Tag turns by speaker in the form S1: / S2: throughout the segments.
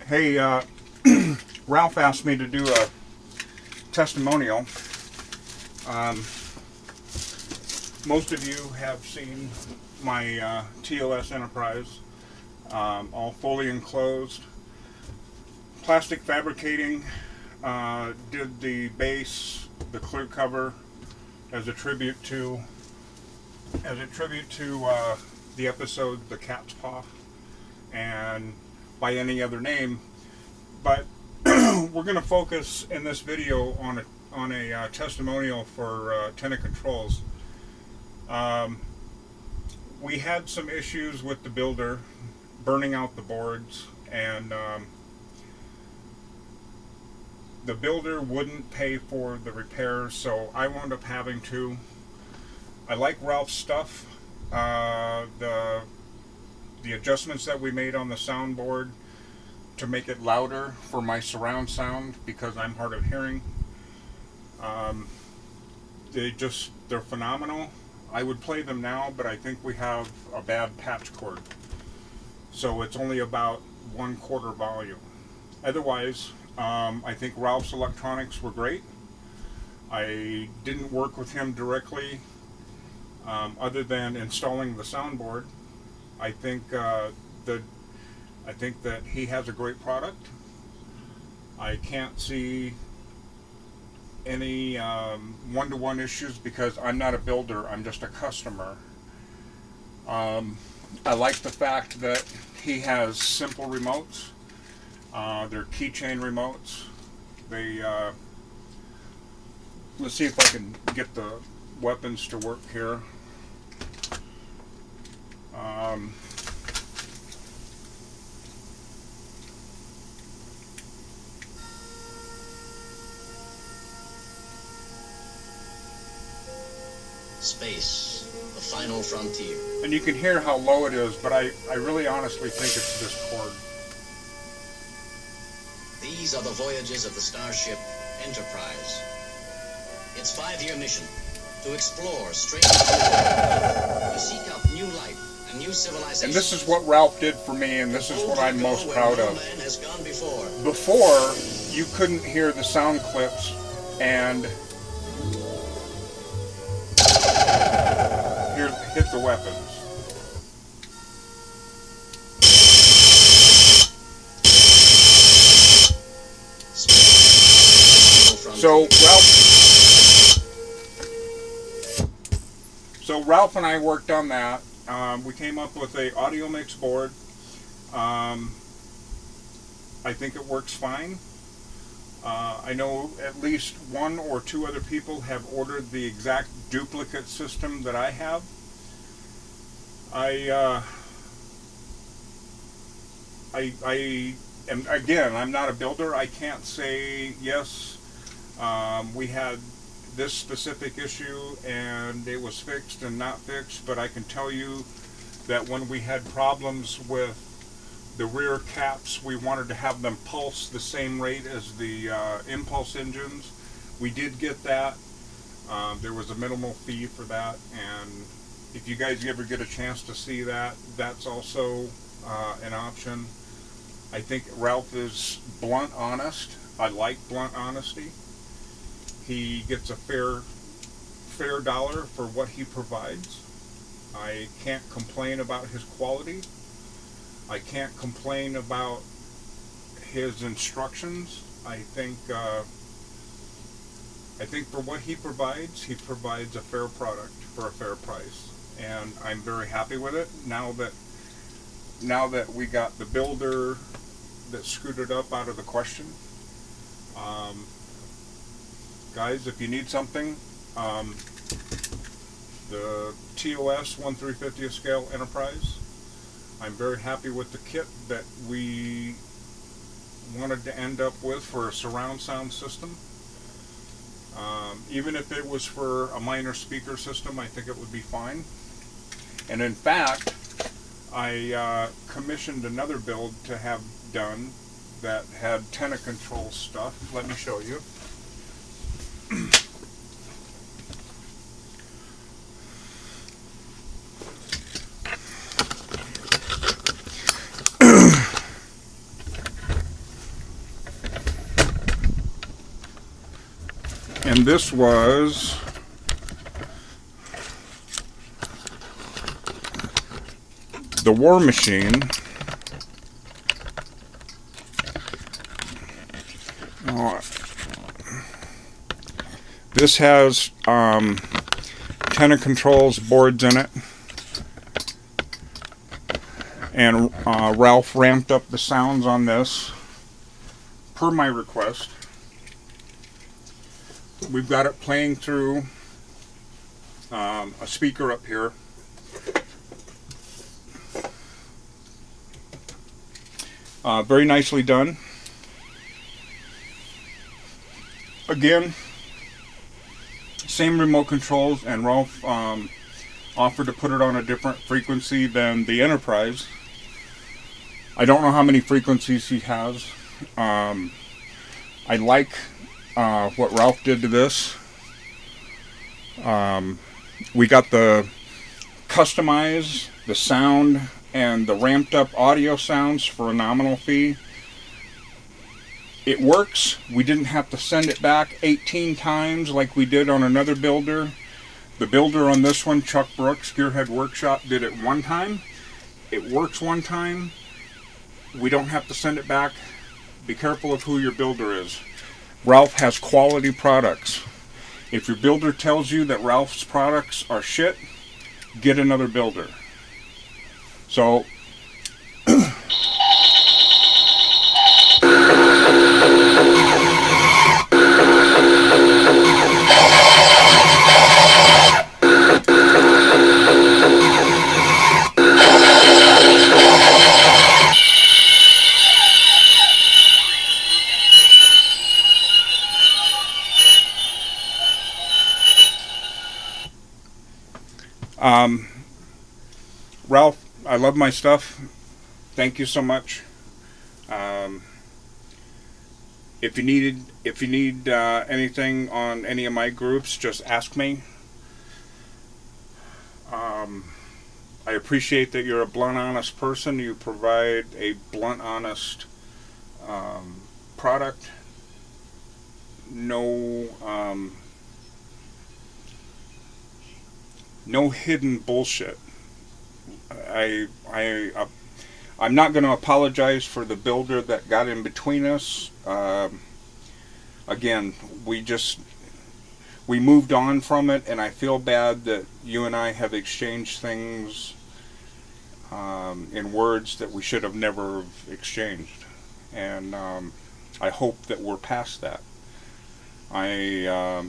S1: Hey, Ralph asked me to do a testimonial. Most of you have seen my TOS Enterprise, all fully enclosed. Plastic fabricating, did the base, the clear cover, as a tribute to the episode The Cat's Paw, and by any other name. But we're going to focus in this video on a testimonial for Tena Controls. We had some issues with the builder burning out the boards, and the builder wouldn't pay for the repairs, so I wound up having to. I like Ralph's stuff. The adjustments that we made on the soundboard to make it louder for my surround sound, because I'm hard of hearing. They're phenomenal. I would play them now, but I think we have a bad patch cord, so it's only about 1/4 volume. Otherwise, I think Ralph's electronics were great. I didn't work with him directly, other than installing the soundboard. I think that he has a great product. I can't see any one-to-one issues because I'm not a builder, I'm just a customer. I like the fact that he has simple remotes. They're keychain remotes. Let's see if I can get the weapons to work here.
S2: Space, the final frontier.
S1: And you can hear how low it is, but I really honestly think it's this cord.
S2: These are the voyages of the starship Enterprise. Its 5-year mission: to explore strange worlds, to seek out new life and new civilizations.
S1: And this is what Ralph did for me, and this is what I'm most proud of.
S2: Man has gone before.
S1: Before, you couldn't hear the sound clips, and here, hit the weapons. So Ralph and I worked on that. We came up with a audio mix board. I think it works fine. I know at least 1 or 2 other people have ordered the exact duplicate system that I have. I am, again, I'm not a builder. I can't say yes, we had this specific issue and it was fixed and not fixed, but I can tell you that when we had problems with the rear caps, we wanted to have them pulse the same rate as the impulse engines. We did get that. There was a minimal fee for that, and if you guys ever get a chance to see that, that's also an option. I think Ralph is blunt honest. I like blunt honesty. He gets a fair dollar for what he provides. I can't complain about his quality. I can't complain about his instructions. I think for what he provides a fair product for a fair price, and I'm very happy with it. Now that we got the builder that screwed it up out of the question, guys, if you need something, the TOS 1/350th scale Enterprise. I'm very happy with the kit that we wanted to end up with for a surround sound system. Even if it was for a minor speaker system, I think it would be fine. And in fact, I commissioned another build to have done that had Tena Controls stuff. Let me show you. And this was the War Machine. This has TenaControls boards in it, and Ralph ramped up the sounds on this per my request. We've got it playing through a speaker up here. Very nicely done. Again, same remote controls, and Ralph offered to put it on a different frequency than the Enterprise. I don't know how many frequencies he has. I like what Ralph did to this. We got the customize, the sound, and the ramped up audio sounds for a nominal fee. It works. We didn't have to send it back 18 times like we did on another builder. The builder on this one, Chuck Brooks, Gearhead Workshop, did it one time. It works one time. We don't have to send it back. Be careful of who your builder is. Ralph has quality products. If your builder tells you that Ralph's products are shit, get another builder. So Ralph, I love my stuff. Thank you so much. If you need anything on any of my groups, just ask me. I appreciate that you're a blunt, honest person. You provide a blunt, honest product. No hidden bullshit. I'm not going to apologize for the builder that got in between us. Again, we moved on from it, and I feel bad that you and I have exchanged things in words that we should have never exchanged. And I hope that we're past that. I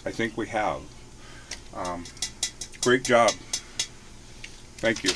S1: think we have. Great job. Thank you.